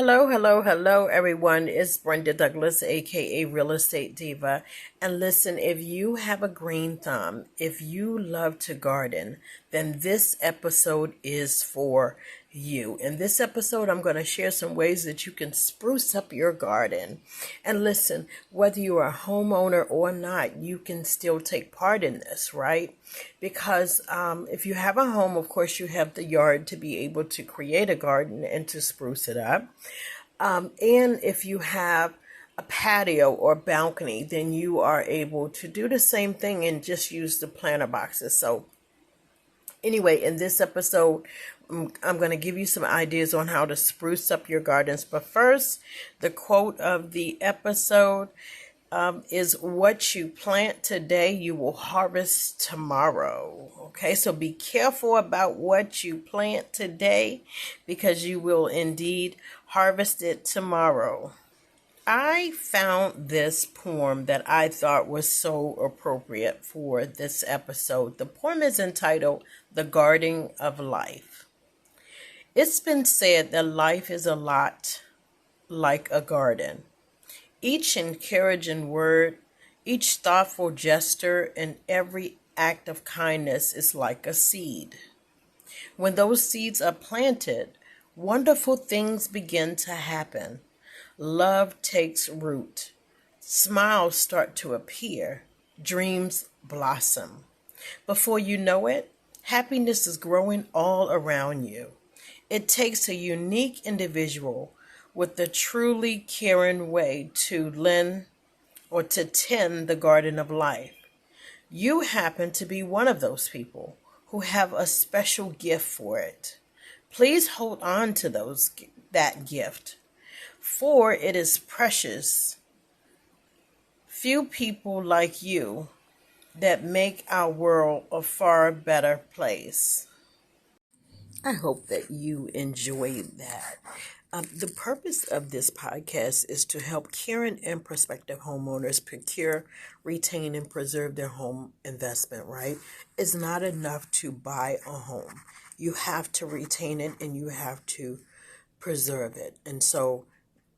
Hello, hello, hello, everyone. It's Brenda Douglas, aka Real Estate Diva. And listen, if you have a green thumb, if you love to garden, then this episode is for you. In this episode, I'm going to share some ways that you can spruce up your garden. And listen, whether you are a homeowner or not, you can still take part in this, right? Because if you have a home, of course, you have the yard to be able to create a garden and to spruce it up. And if you have a patio or balcony, then you are able to do the same thing and just use the planter boxes. So anyway, in this episode, I'm going to give you some ideas on how to spruce up your gardens. But first, the quote of the episode is what you plant today, you will harvest tomorrow. Okay, so be careful about what you plant today because you will indeed harvest it tomorrow. I found this poem that I thought was so appropriate for this episode. The poem is entitled The Gardening of Life. It's been said that life is a lot like a garden. Each encouraging word, each thoughtful gesture, and every act of kindness is like a seed. When those seeds are planted, wonderful things begin to happen. Love takes root. Smiles start to appear. Dreams blossom. Before you know it, happiness is growing all around you. It takes a unique individual with a truly caring way to lend or to tend the garden of life. You happen to be one of those people who have a special gift for it. Please hold on to that gift, for it is precious. Few people like you that make our world a far better place. I hope that you enjoyed that. The purpose of this podcast is to help current and prospective homeowners procure, retain, and preserve their home investment, right? It's not enough to buy a home. You have to retain it and you have to preserve it. And so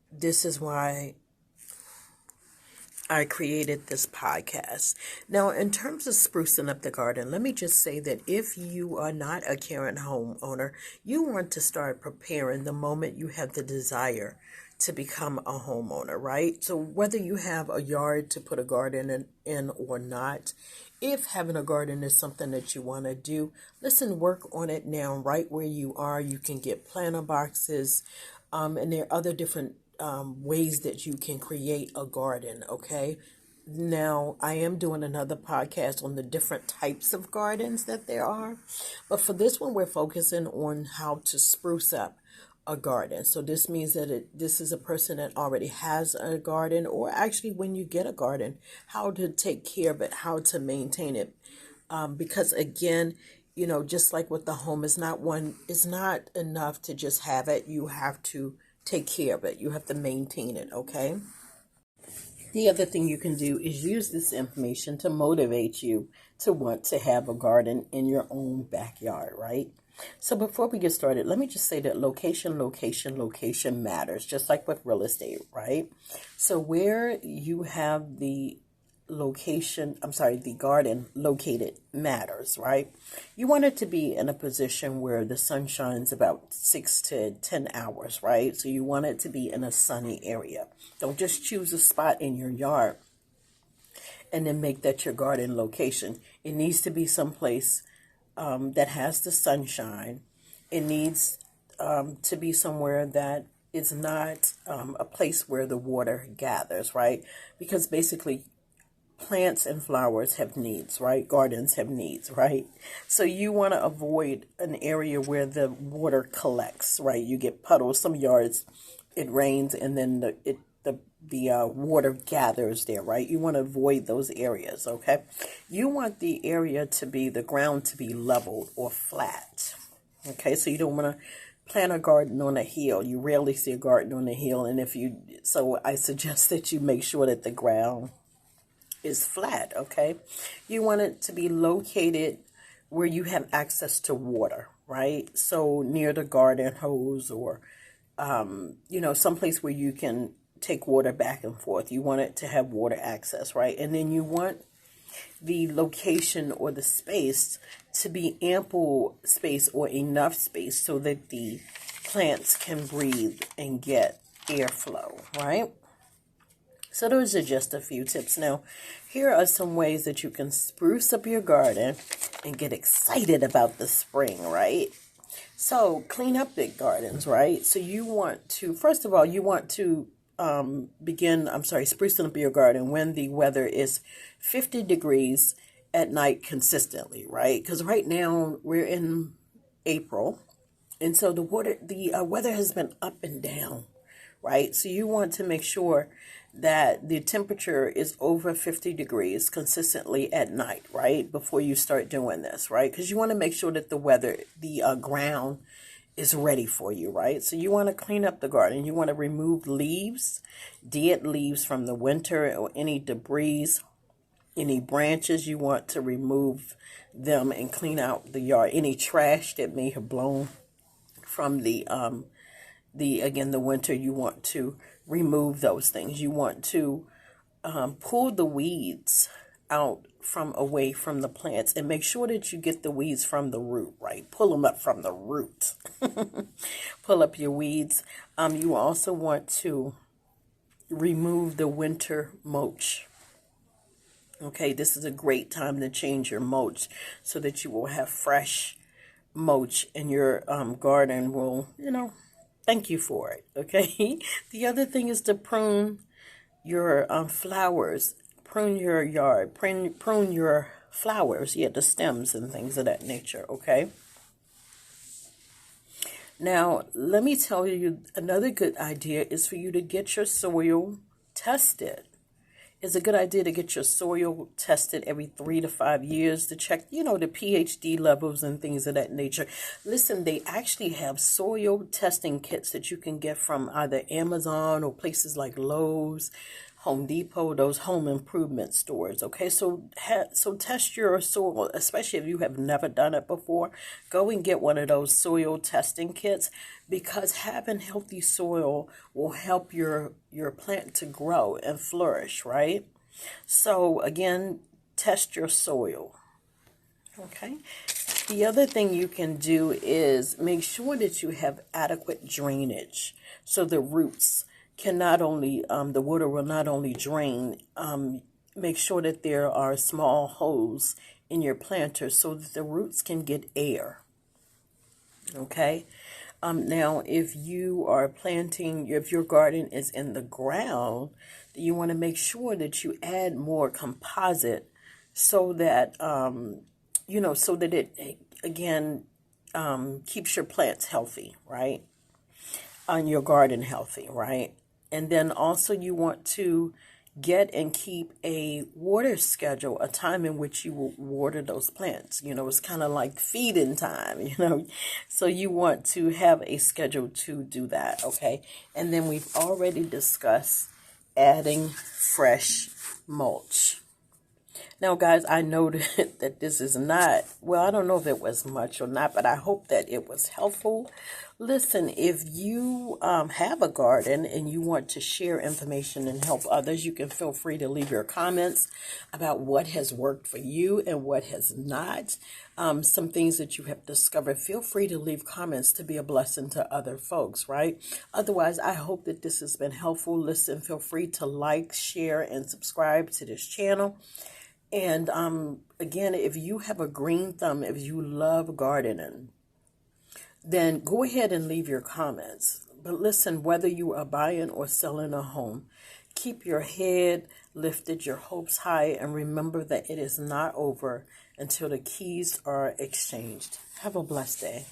this is why I created this podcast. Now, in terms of sprucing up the garden, let me just say that if you are not a current homeowner, you want to start preparing the moment you have the desire to become a homeowner, right? So whether you have a yard to put a garden in or not, if having a garden is something that you want to do, listen, work on it now, right where you are. You can get planter boxes, and there are other different ways that you can create a garden, okay? Now, I am doing another podcast on the different types of gardens that there are, but for this one, we're focusing on how to spruce up a garden. So this means that this is a person that already has a garden, or actually when you get a garden, how to take care of it, how to maintain it. Because again, just like with the home, it's not enough to just have it. You have to take care of it. You have to maintain it, okay? The other thing you can do is use this information to motivate you to want to have a garden in your own backyard, right? So before we get started, let me just say that location matters, just like with real estate, right? So where you have the garden located matters, right? You want it to be in a position where the sun shines about 6 to 10 hours, right? So you want it to be in a sunny area. Don't just choose a spot in your yard and then make that your garden location. It needs to be someplace that has the sunshine. It needs to be somewhere that is not a place where the water gathers, right? Because basically plants and flowers have needs, right? Gardens have needs, right? So you want to avoid an area where the water collects, right? You get puddles. Some yards, it rains and then the water gathers there, right? You want to avoid those areas, okay? You want the ground to be leveled or flat, okay? So you don't want to plant a garden on a hill. You rarely see a garden on a hill, and so I suggest that you make sure that the ground is flat, okay? You want it to be located where you have access to water, right? So near the garden hose or someplace where you can take water back and forth. You want it to have water access, right? And then you want the location or the space to be ample space or enough space so that the plants can breathe and get airflow, right? So those are just a few tips. Now, here are some ways that you can spruce up your garden and get excited about the spring, right? So clean up big gardens, right? So you want to, first of all, you want to sprucing up your garden when the weather is 50 degrees at night consistently, right? Because right now we're in April, and so the weather has been up and down, right? So you want to make sure that the temperature is over 50 degrees consistently at night, right? Before you start doing this, right? Because you want to make sure that the ground is ready for you, right? So you want to clean up the garden. You want to remove leaves, dead leaves from the winter or any debris, any branches. You want to remove them and clean out the yard. Any trash that may have blown from the winter, you want to remove those things. You want to pull the weeds out away from the plants and make sure that you get the weeds from the root, right? Pull them up from the root. Pull up your weeds. You also want to remove the winter mulch. Okay, this is a great time to change your mulch so that you will have fresh mulch and your garden will, thank you for it, okay? The other thing is to prune your flowers. Prune your yard. Prune your flowers, the stems and things of that nature, okay? Now, let me tell you, another good idea is for you to get your soil tested. It's a good idea to get your soil tested every 3 to 5 years to check, the pH levels and things of that nature. Listen, they actually have soil testing kits that you can get from either Amazon or places like Lowe's, Home Depot, those home improvement stores. Okay, so test your soil, especially if you have never done it before. Go and get one of those soil testing kits, because having healthy soil will help your plant to grow and flourish, right? So again, test your soil. Okay. The other thing you can do is make sure that you have adequate drainage, so the roots can not only, the water will not only drain, make sure that there are small holes in your planter so that the roots can get air. Okay. Now, if you are planting, if your garden is in the ground, you want to make sure that you add more composite so that, so that it, again, keeps your plants healthy, right? On your garden healthy, right? And then also you want to get and keep a water schedule, a time in which you will water those plants. It's kind of like feeding time, So you want to have a schedule to do that, okay? And then we've already discussed adding fresh mulch. Now, guys, I know that this is not, I don't know if it was much or not, but I hope that it was helpful. Listen, if you have a garden and you want to share information and help others, you can feel free to leave your comments about what has worked for you and what has not. Some things that you have discovered. Feel free to leave comments to be a blessing to other folks, right? Otherwise, I hope that this has been helpful. Listen, feel free to like, share, and subscribe to this channel. And again, if you have a green thumb, if you love gardening, then go ahead and leave your comments. But listen, whether you are buying or selling a home, keep your head lifted, your hopes high, and remember that it is not over until the keys are exchanged. Have a blessed day.